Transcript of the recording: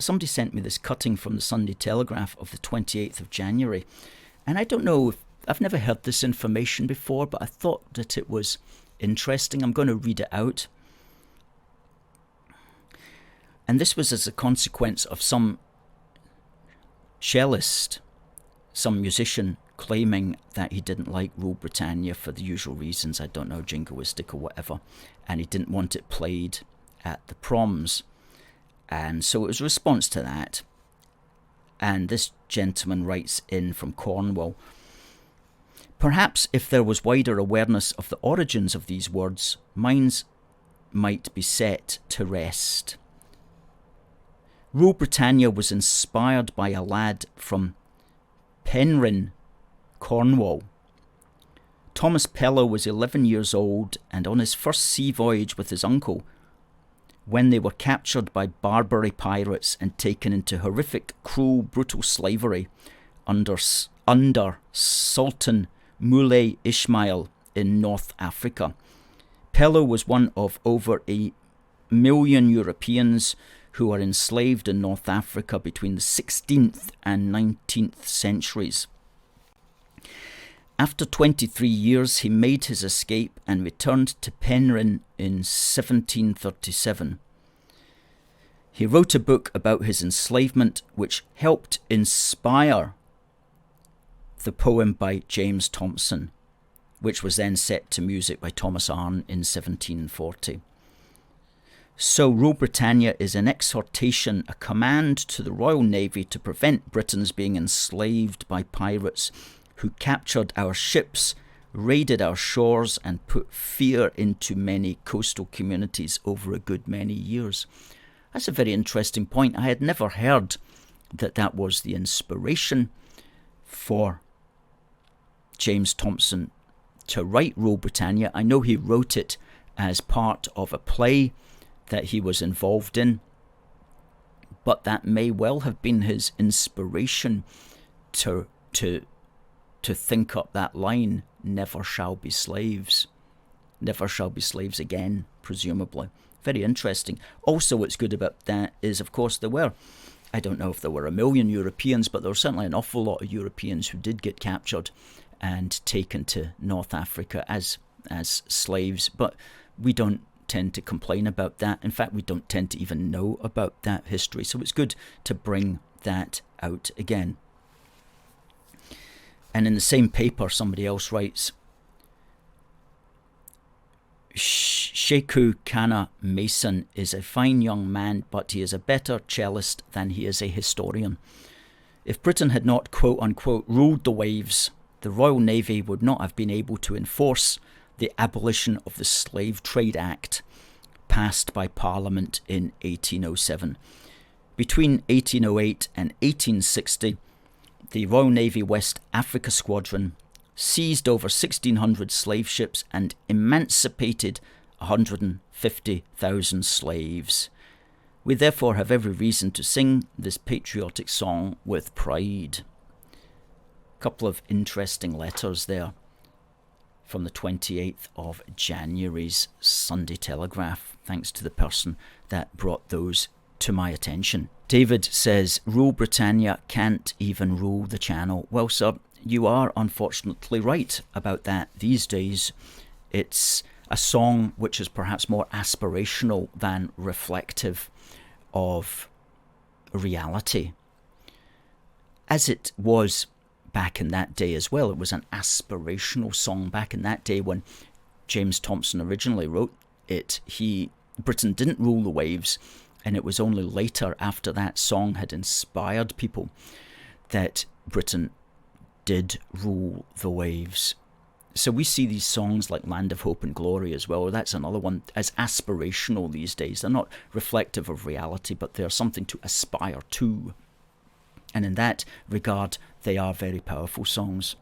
somebody sent me this cutting from the Sunday Telegraph of the 28th of January. And I don't know, I've never heard this information before, but I thought that it was interesting. I'm going to read it out. And this was as a consequence of some cellist, some musician, claiming that he didn't like Rule Britannia for the usual reasons, I don't know, jingoistic or whatever, and he didn't want it played at the proms. And so it was a response to that. And this gentleman writes in from Cornwall, perhaps if there was wider awareness of the origins of these words, minds might be set to rest. Rule Britannia was inspired by a lad from Penryn, Cornwall. Thomas Pellow was 11 years old and on his first sea voyage with his uncle, when they were captured by Barbary pirates and taken into horrific, cruel, brutal slavery under Sultan Moulay Ismail in North Africa. Pellow was one of over 1 million Europeans who were enslaved in North Africa between the 16th and 19th centuries. After 23 years, he made his escape and returned to Penryn in 1737. He wrote a book about his enslavement, which helped inspire the poem by James Thomson, which was then set to music by Thomas Arne in 1740. So Rule Britannia is an exhortation, a command to the Royal Navy to prevent Britons being enslaved by pirates who captured our ships, raided our shores, and put fear into many coastal communities over a good many years. That's a very interesting point. I had never heard that that was the inspiration for James Thomson to write Rule Britannia. I know he wrote it as part of a play that he was involved in, but that may well have been his inspiration to think up that line, never shall be slaves. Never shall be slaves again, presumably. Very interesting. Also, what's good about that is, of course, I don't know if there were 1 million Europeans, but there were certainly an awful lot of Europeans who did get captured and taken to North Africa as slaves. But we don't tend to complain about that. In fact, we don't tend to even know about that history. So it's good to bring that out again. And in the same paper, somebody else writes, Sheku Kana Mason is a fine young man, but he is a better cellist than he is a historian. If Britain had not, quote-unquote, ruled the waves, the Royal Navy would not have been able to enforce the abolition of the Slave Trade Act passed by Parliament in 1807. Between 1808 and 1860, the Royal Navy West Africa Squadron seized over 1,600 slave ships and emancipated 150,000 slaves. We therefore have every reason to sing this patriotic song with pride. A couple of interesting letters there from the 28th of January's Sunday Telegraph. Thanks to the person that brought those to my attention. David says, Rule Britannia can't even rule the channel. Well, sir, you are unfortunately right about that. These days, it's a song which is perhaps more aspirational than reflective of reality. As it was back in that day as well. It was an aspirational song back in that day when James Thomson originally wrote it. Britain didn't rule the waves, and it was only later, after that song had inspired people, that Britain did rule the waves. So we see these songs like Land of Hope and Glory as well. That's another one as aspirational these days. They're not reflective of reality, but they're something to aspire to. And in that regard, they are very powerful songs.